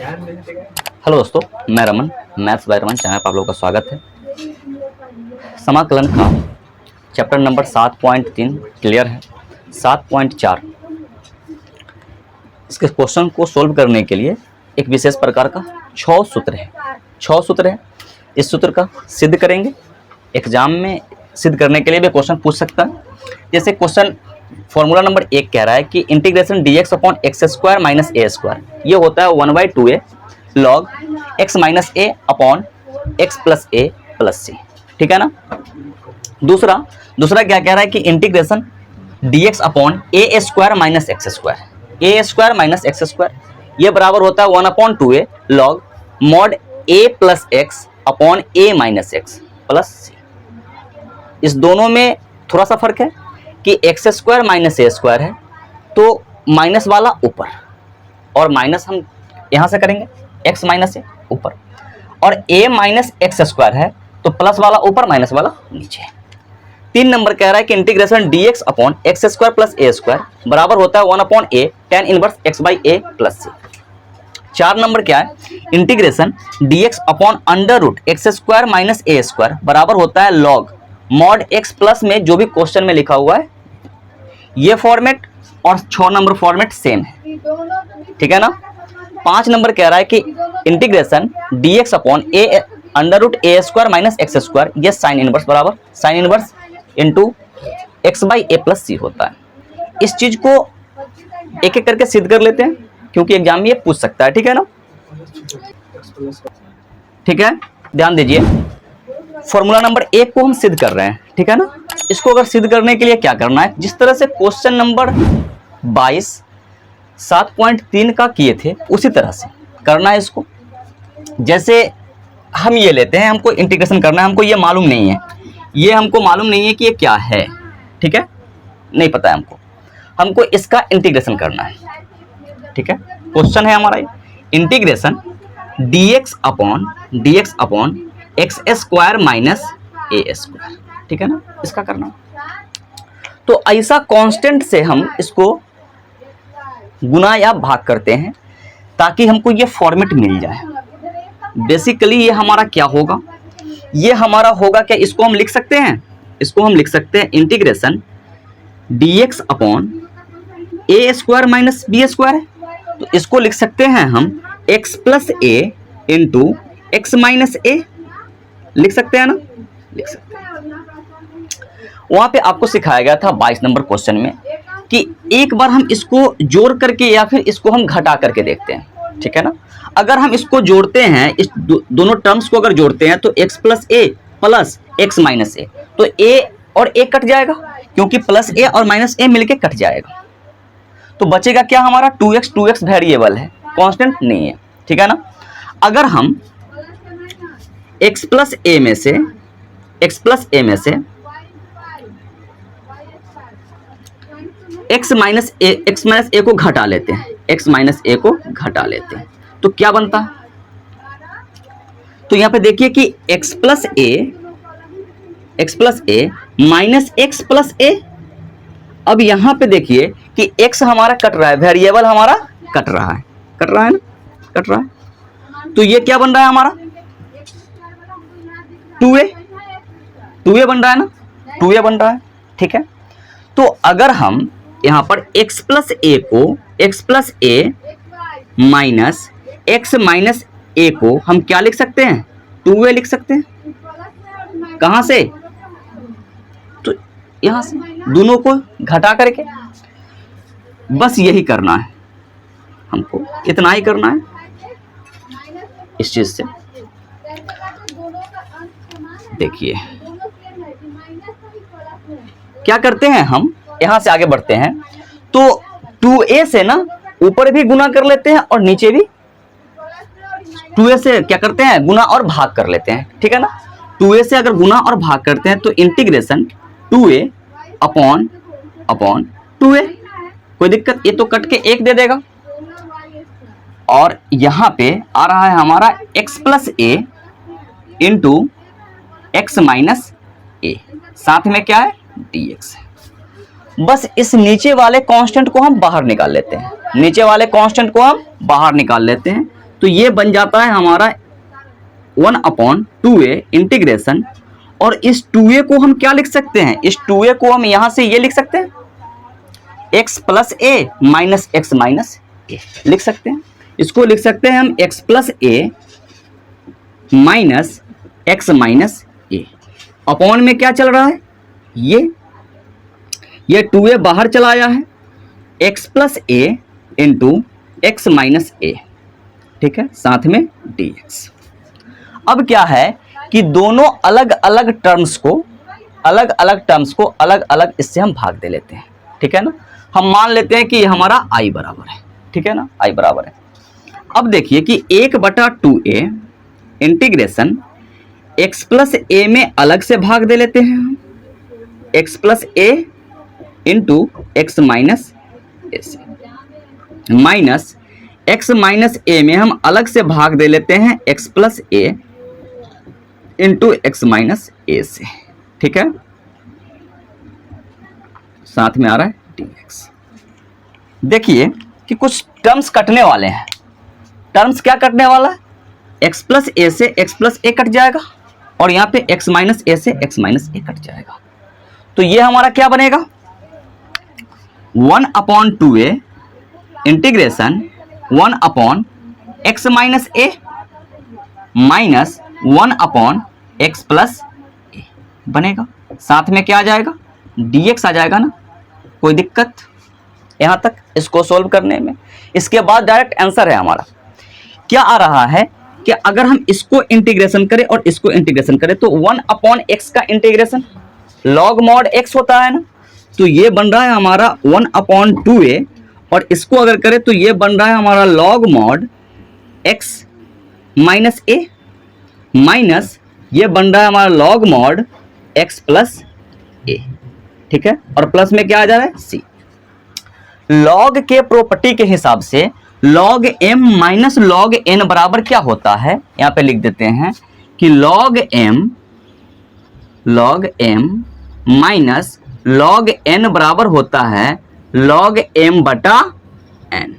Hello दोस्तों, मैं Raman, maths by Raman channel पर आप लोगों का स्वागत है। समाकलन का चैप्टर नंबर 7.3 क्लियर है। 7.4 इसके क्वेश्चन को सोल्व करने के लिए एक विशेष प्रकार का 6 सूत्र है। 6 सूत्र है, इस सूत्र का सिद्ध करेंगे। एग्जाम में सिद्ध करने के लिए भी क्वेश्चन पूछ सकता है। जैसे क्वेश्चन फॉर्मूला नंबर 1 कह रहा है कि integration dx upon x square minus a square, ये होता है 1/2a log x minus a upon x plus a plus c, ठीक है ना। दूसरा क्या कह रहा है कि integration dx upon a square minus x square, a square minus x square, ये बराबर होता है 1/2a log mod a plus x upon a minus x plus c. इस दोनों में थोड़ा सा फर्क है कि x square minus a square है तो माइनस वाला ऊपर, और माइनस हम यहां से करेंगे एक्स माइनस ए ऊपर, और ए माइनस एक्स स्क्वायर है तो प्लस वाला ऊपर माइनस वाला नीचे। 3 नंबर कह रहा है कि integration dx upon x square plus a square बराबर होता है 1/a tan inverse x by a plus c. 4 number क्या है, integration dx upon under root x square minus a square बराबर होता है लॉग मॉड x प्लस में जो भी क्वेश्चन में लिखा हुआ है ये फॉर्मेट और 6 नंबर फॉर्मेट सेम है, ठीक है ना। 5 नंबर कह रहा है कि integration dx upon a under root a square minus x square, ये साइन इनवर्स बराबर sine inverse into x by a plus c होता है। इस चीज को एक एक करके सिद्ध कर लेते हैं क्योंकि एग्जाम में ये पूछ सकता है, ठीक है ना। ठीक है, ध्यान दीजिए, फॉर्मूला नंबर 1 को हम सिद्ध कर रहे हैं, ठीक है ना। इसको अगर सिद्ध करने के लिए क्या करना है, जिस तरह से क्वेश्चन नंबर 22 7.3 का किए थे उसी तरह से करना है इसको। जैसे हम ये लेते हैं, हमको इंटीग्रेशन करना है, हमको ये मालूम नहीं है, ये हमको मालूम नहीं है कि ये क्या है, ठीक है, नहीं पता है हमको इसका इंटीग्रेशन करना है, ठीक है। क्वेश्चन है हमारा integration dx upon x square minus a square, ठीक है ना, इसका करना। तो ऐसा कांस्टेंट से हम इसको गुना या भाग करते हैं ताकि हमको ये फॉर्मेट मिल जाए। बेसिकली ये हमारा क्या होगा, ये हमारा होगा क्या, इसको हम लिख सकते हैं, इसको हम लिख सकते हैं integration dx upon a square minus B square है, तो इसको लिख सकते हैं हम x plus A into x minus a, लिख सकते हैं ना, लिख सकते हैं। वहां पे आपको सिखाया गया था 22 नंबर क्वेश्चन में कि एक बार हम इसको जोड़ करके या फिर इसको हम घटा करके देखते हैं, ठीक है ना। अगर हम इसको जोड़ते हैं, इस दोनों टर्म्स को अगर जोड़ते हैं तो x plus a plus x minus ए, तो a और a कट जाएगा क्योंकि प्लस ए और माइनस ए मिलके कट जाएगा, तो बचेगा क्या हमारा 2x वेरिएबल है, कांस्टेंट नहीं है, ठीक है ना। अगर हम x प्लस ए में से x माइनस ए को घटा लेते हैं, x माइनस ए को घटा लेते हैं तो क्या बनता है, तो यहां पे देखिए कि x प्लस ए माइनस एक्स प्लस ए। अब यहां पे देखिए कि x हमारा कट रहा है, वेरिएबल हमारा कट रहा है ना, कट रहा है, तो ये क्या बन रहा है हमारा 2a बन रहा है ना, 2a बन रहा है, ठीक है। तो अगर हम यहां पर x प्लस ए माइनस एक्स माइनस ए को हम क्या लिख सकते हैं, 2a लिख सकते हैं। कहां से, तो यहां से दोनों को घटा करके, बस यही करना है हमको, इतना ही करना है इस चीज से। देखिए क्या करते हैं हम, यहां से आगे बढ़ते हैं तो 2a से ना ऊपर भी गुना कर लेते हैं और नीचे भी 2a से क्या करते हैं, गुना और भाग कर लेते हैं, ठीक है ना। 2a से अगर गुना और भाग करते हैं तो इंटीग्रेशन 2a अपॉन 2a, कोई दिक्कत, ये तो कट के 1 दे देगा, और यहां पे आ रहा है हमारा x प्लस ए इंटू एक्स माइनस ए, साथ में क्या है dx है। बस इस नीचे वाले कांस्टेंट को हम बाहर निकाल लेते हैं, नीचे वाले कांस्टेंट को हम बाहर निकाल लेते हैं, तो ये बन जाता है हमारा 1/2a इंटीग्रेशन, और इस 2a को हम क्या लिख सकते हैं, इस 2a को हम यहां से ये लिख सकते हैं x plus a minus x minus a लिख सकते हैं। इसको लिख सकते हैं हम x plus a minus x minus a. Upon में क्या चल रहा है, ये 2a बाहर चला आया है, x plus a into x minus a, ठीक है, साथ में dx। अब क्या है कि दोनों अलग अलग टर्म्स को अलग अलग इससे हम भाग दे लेते हैं, ठीक है ना। हम मान लेते हैं कि ये हमारा i बराबर है, ठीक है ना, i बराबर है। अब देखिए कि 1/2a integration x plus a में अलग से भाग दे लेते हैं हम, x plus a into x minus a से, माइनस x माइनस a में हम अलग से भाग दे लेते हैं x plus a into x minus a से, ठीक है, साथ में आ रहा है dx। देखिए कि कुछ टर्म्स कटने वाले हैं। टर्म्स क्या कटने वाला है, x प्लस ए से x प्लस ए कट जाएगा, और यहाँ पे x माइनस ए से x माइनस ए कट जाएगा। तो ये हमारा क्या बनेगा, 1/2a इंटीग्रेशन 1/x माइनस ए माइनस 1/x प्लस ए बनेगा। साथ में क्या आ जाएगा, dx आ जाएगा ना, कोई दिक्कत यहां तक इसको सोल्व करने में। इसके बाद डायरेक्ट आंसर है हमारा। क्या आ रहा है कि अगर हम इसको इंटीग्रेशन करें और इसको इंटीग्रेशन करें तो 1/x का इंटीग्रेशन log mod x होता है ना, तो ये बन रहा है हमारा 1/2a, और इसको अगर करें तो ये बन रहा है हमारा log mod x माइनस ए, माइनस ये बन रहा है हमारा log mod x प्लस ए, ठीक है, और प्लस में क्या आ जा रहा है c। log के प्रॉपर्टी के हिसाब से log m minus log n बराबर क्या होता है, यहां पे लिख देते हैं कि log m minus log n बराबर होता है log m बटा n,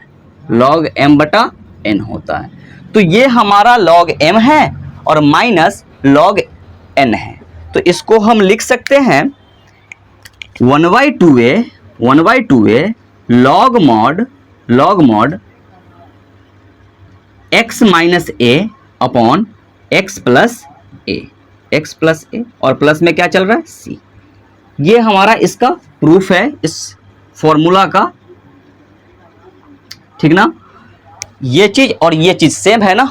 log m बटा n होता है। तो ये हमारा log m है और माइनस log n है, तो इसको हम लिख सकते हैं 1/2a log mod x minus a upon x plus a, और प्लस में क्या चल रहा है c। ये हमारा इसका प्रूफ है इस फॉर्मूला का, ठीक ना। ये चीज और ये चीज सेम है ना,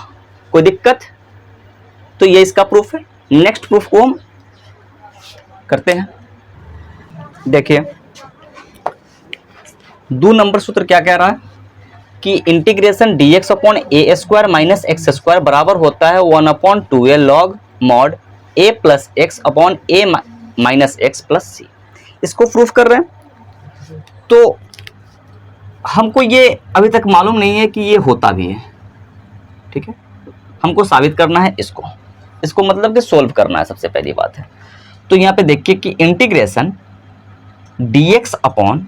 कोई दिक्कत, तो ये इसका प्रूफ है। नेक्स्ट प्रूफ को हम करते हैं। देखिए 2 नंबर सूत्र क्या कह रहा है कि integration dx upon a square minus x square बराबर होता है 1/2a log mod a plus x upon a minus x plus c. इसको प्रूफ कर रहे हैं। तो हमको ये अभी तक मालूम नहीं है कि ये होता भी है, ठीक है, हमको साबित करना है इसको मतलब कि सोल्व करना है, सबसे पहली बात है। तो यहाँ पे देखिए कि integration dx upon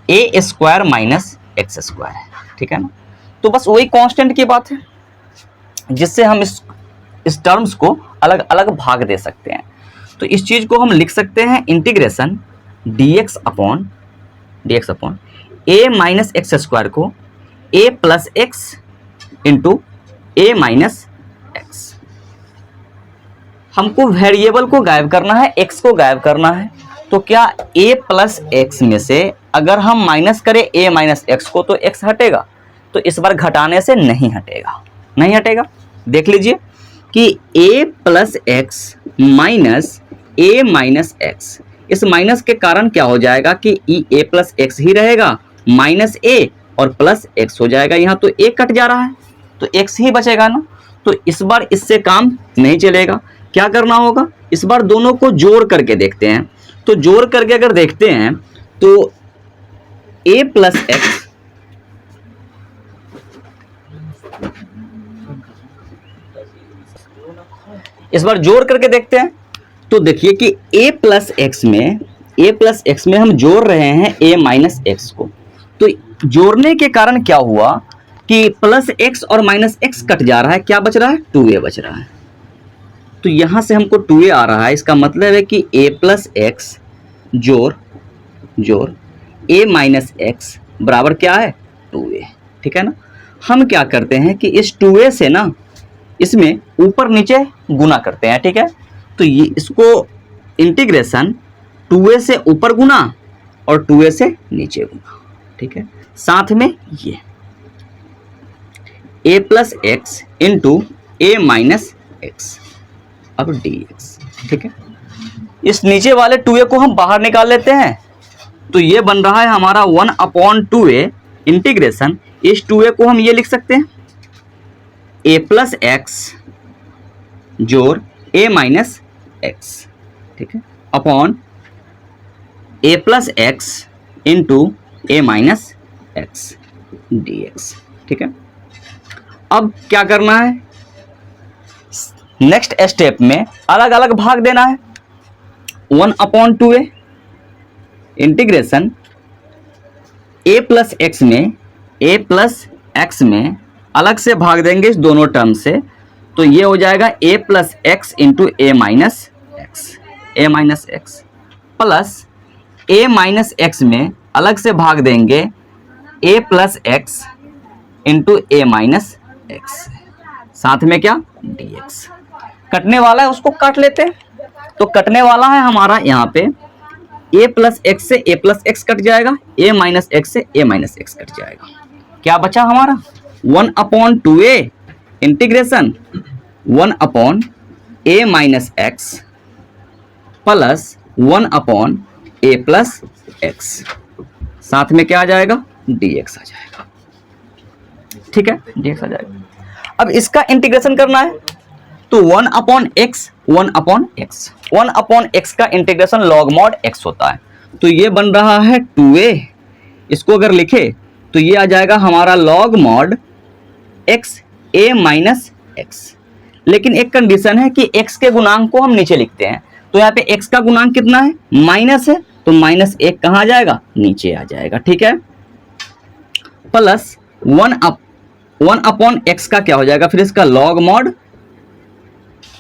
a square minus x square है, ठीक है ना। तो बस वही कांस्टेंट की बात है जिससे हम इस टर्म्स को अलग अलग भाग दे सकते हैं। तो इस चीज को हम लिख सकते हैं integration dx upon a minus x square को ए प्लस एक्स इंटू ए माइनस एक्स। हमको वेरिएबल को गायब करना है, एक्स को गायब करना है। तो क्या a प्लस एक्स में से अगर हम माइनस करें a माइनस एक्स को तो x हटेगा, तो इस बार घटाने से नहीं हटेगा। देख लीजिए कि a plus x minus a minus x, इस माइनस के कारण क्या हो जाएगा कि a प्लस एक्स ही रहेगा, माइनस a और प्लस एक्स हो जाएगा। यहाँ तो a कट जा रहा है तो x ही बचेगा ना। तो इस बार इससे काम नहीं चलेगा, क्या करना होगा, इस बार दोनों को जोड़ करके देखते हैं। तो जोड़ करके अगर देखते हैं तो a प्लस एक्स इस बार जोड़ करके देखते हैं। तो देखिए कि a प्लस एक्स में हम जोड़ रहे हैं a माइनस एक्स को। तो जोड़ने के कारण क्या हुआ कि प्लस एक्स और माइनस एक्स कट जा रहा है, क्या बच रहा है, 2a बच रहा है। तो यहां से हमको 2a आ रहा है, इसका मतलब है कि a प्लस एक्स जोड़ a माइनस एक्स बराबर क्या है, 2a। ठीक है ना। हम क्या करते हैं कि इस 2a से ना इसमें ऊपर नीचे गुना करते हैं। ठीक है, तो ये इसको इंटीग्रेशन 2a से ऊपर गुना और 2a से नीचे गुना। ठीक है, साथ में ये a plus x into a minus x, अब dx। ठीक है, इस नीचे वाले 2a को हम बाहर निकाल लेते हैं, तो ये बन रहा है हमारा 1/2a इंटीग्रेशन, इस 2a को हम ये लिख सकते हैं a प्लस एक्स जोड़ a माइनस एक्स। ठीक है, upon a plus x into a minus x dx। ठीक है, अब क्या करना है, नेक्स्ट स्टेप में अलग अलग भाग देना है। 1/2a integration a plus x में, a प्लस एक्स में अलग से भाग देंगे इस दोनों टर्म से, तो ये हो जाएगा a plus x into a minus x plus a minus x में अलग से भाग देंगे a plus x into a minus x, साथ में क्या, dx। कटने वाला है उसको काट लेते हैं, तो कटने वाला है हमारा यहाँ पे a प्लस एक्स से a प्लस एक्स कट जाएगा, a माइनस एक्स से a माइनस एक्स कट जाएगा। क्या बचा हमारा 1/2a integration 1/a minus x plus 1/a plus x, साथ में क्या आ जाएगा, dx आ जाएगा। ठीक है, dx आ जाएगा। अब इसका इंटीग्रेशन करना है, तो 1/x 1/x का इंटीग्रेशन लॉग मॉड x होता है, तो ये बन रहा है 2a। इसको अगर लिखे तो ये आ जाएगा हमारा log mod x a minus x. लेकिन एक कंडीशन है कि x के गुणांक को हम नीचे लिखते हैं, तो यहाँ पे x का गुणांक कितना है, माइनस है, तो माइनस 1 कहाँ आ जाएगा, नीचे आ जाएगा। ठीक है, प्लस 1/x का क्या हो जाएगा, फिर इसका log mod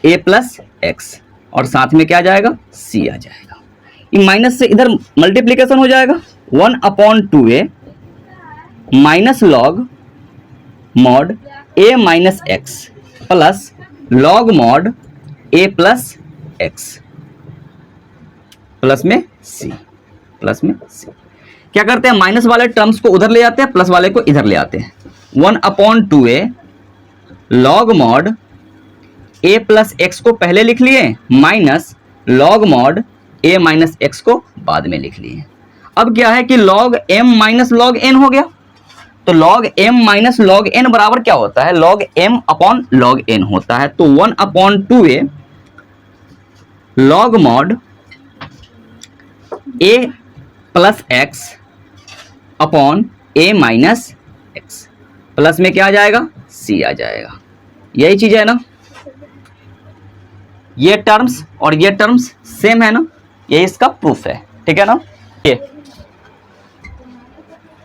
a plus x, और साथ में क्या आ जाएगा, c आ जाएगा। ये माइनस से इधर मल्टीप्लीकेशन हो जाएगा, 1/2a minus log mod a minus x plus log mod a plus x plus में c। क्या करते हैं, माइनस वाले टर्म्स को उधर ले आते हैं, प्लस वाले को इधर ले आते हैं। 1/2a log mod a plus x को पहले लिख लिए, minus log mod a minus x को बाद में लिख लिए। अब क्या है कि log m minus log n हो गया, तो log m minus log n बराबर क्या होता है, log m upon log n होता है। तो 1/2a log mod a plus x upon a minus x, plus में क्या आ जाएगा, c आ जाएगा। यही चीज है ना, ये टर्म्स और ये टर्म्स सेम है ना, ये इसका प्रूफ है। ठीक है ना। ये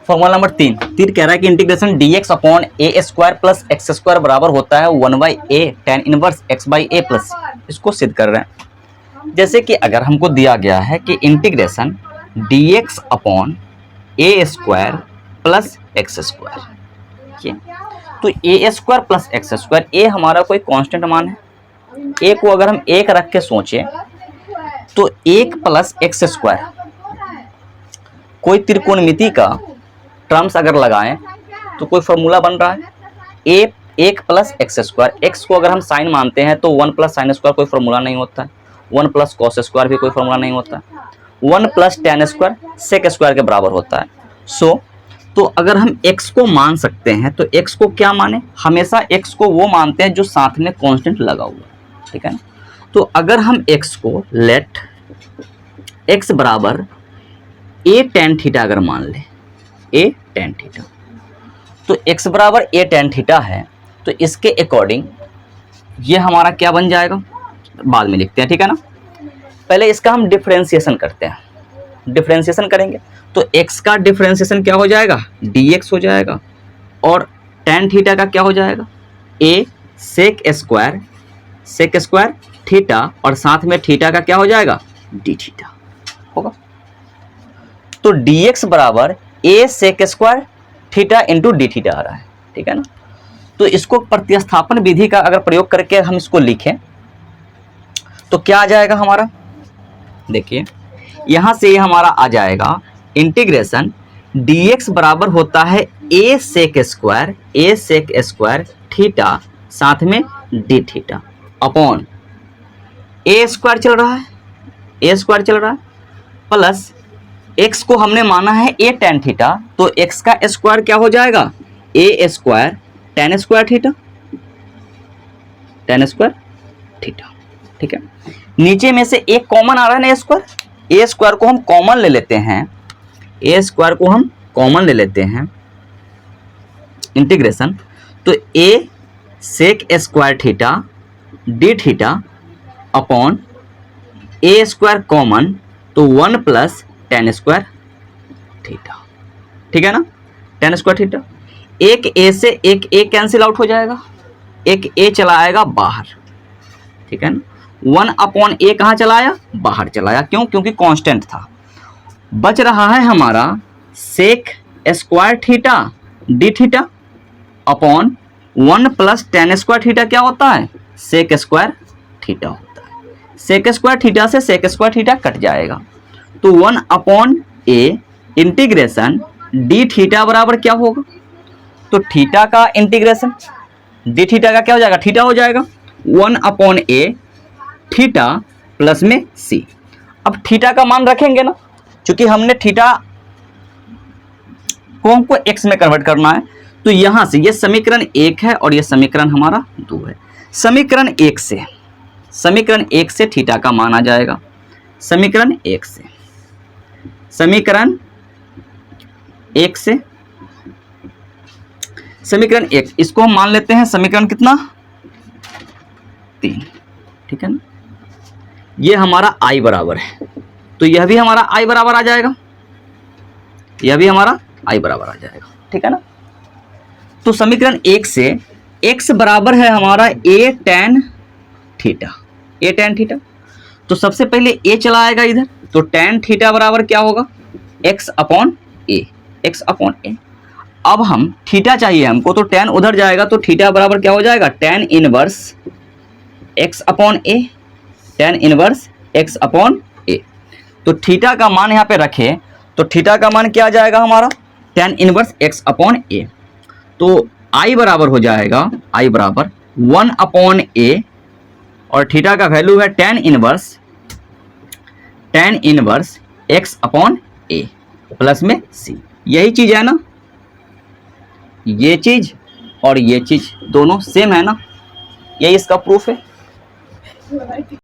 फॉर्मूला नंबर 3 कह रहा है कि integration dx upon a square plus x square बराबर होता है 1/a tan inverse x/a plus. इसको सिद्ध कर रहे हैं, जैसे कि अगर हमको दिया गया है कि integration dx upon a square plus x square, तो a square plus x square, a हमारा कोई कांस्टेंट मान है, a को अगर हम 1 रख के सोचें तो 1 प्लस एक्स स्क्वायर, कोई त्रिकोणमिति का टर्म्स अगर लगाएं तो कोई फॉर्मूला बन रहा है 1 प्लस एक्स स्क्वायर। एक्स को अगर हम साइन मानते हैं तो 1 प्लस साइन स्क्वायर कोई फॉर्मूला नहीं होता है, 1 प्लस कॉस स्क्वायर भी कोई फॉर्मूला नहीं होता है, 1 plus ten square sec square के बराबर होता है। तो अगर हम x को मान सकते हैं तो x को क्या माने, हमेशा x को वो मानते हैं जो साथ में कांस्टेंट लगा हुआ है। ठीक है ना। तो अगर हम x को लेट x बराबर a tan थीटा अगर मान ले, a tan थीटा, तो x बराबर a tan थीटा है, तो इसके अकॉर्डिंग ये हमारा क्या बन जाएगा, बाद में लिखते हैं। ठीक है ना। पहले इसका हम डिफरेंशिएशन करते हैं, डिफरेंशिएशन करेंगे तो x का डिफरेंशिएशन क्या हो जाएगा, dx हो जाएगा, और tan थीटा का क्या हो जाएगा, a sec स्क्वायर थीटा, और साथ में थीटा का क्या हो जाएगा, d थीटा होगा। तो dx बराबर a sec square theta into d theta आ रहा है, ठीक है ना। तो इसको प्रतिस्थापन विधि का अगर प्रयोग करके हम इसको लिखें तो क्या आ जाएगा हमारा, देखिए यहां से ये हमारा आ जाएगा इंटीग्रेशन dx बराबर होता है a sec स्क्वायर थीटा साथ में d theta upon a square चल रहा है प्लस x को हमने माना है a tan थीटा, तो x का स्क्वायर क्या हो जाएगा, a square tan square theta, ठीक है। नीचे में से एक कॉमन आ रहा है ना a स्क्वायर को हम कॉमन ले लेते हैं, इंटीग्रेशन, तो a sec square theta d theta upon a square common, तो 1 प्लस tan स्क्वायर थीटा, ठीक है ना, tan स्क्वायर थीटा। एक a से एक a कैंसिल आउट हो जाएगा, एक a चला आएगा बाहर, ठीक है ना। 1 अपॉन a कहाँ चला आया, बाहर चला आया, क्यों, क्योंकि कांस्टेंट था। बच रहा है हमारा sec square theta d theta upon 1 plus tan square theta क्या होता है, sec स्क्वायर थीटा होता है। sec स्क्वायर थीटा से sec स्क्वायर थीटा कट जाएगा, तो 1 upon a integration d theta बराबर क्या होगा, तो थीटा का इंटीग्रेशन d थीटा का क्या हो जाएगा, थीटा हो जाएगा 1 अपॉन a थीटा प्लस में c। अब थीटा का मान रखेंगे ना, क्योंकि हमने थीटा को हमको x में कन्वर्ट करना है, तो यहां से ये समीकरण 1 है और ये समीकरण हमारा 2 है। समीकरण 1 से थीटा का मान आ जाएगा, समीकरण 1 समीकरण 1 इसको हम मान लेते हैं समीकरण कितना, 3, ठीक है ना। ये हमारा i बराबर है, तो यह भी हमारा i बराबर आ जाएगा, ठीक है ना। तो समीकरण 1 से x बराबर है हमारा a tan थीटा, तो सबसे पहले a चला आएगा इधर, तो tan थीटा बराबर क्या होगा, x अपॉन a। अब हम थीटा चाहिए हमको, तो tan उधर जाएगा, तो थीटा बराबर क्या हो जाएगा, tan inverse x upon a। तो थीटा का मान यहाँ पे रखे, तो थीटा का मान क्या आ जाएगा हमारा, tan inverse x upon a। तो i बराबर हो जाएगा 1 अपॉन a, और थीटा का वैल्यू है tan inverse x upon a plus में c। यही चीज है ना, ये चीज और ये चीज दोनों सेम है ना, यही इसका प्रूफ है।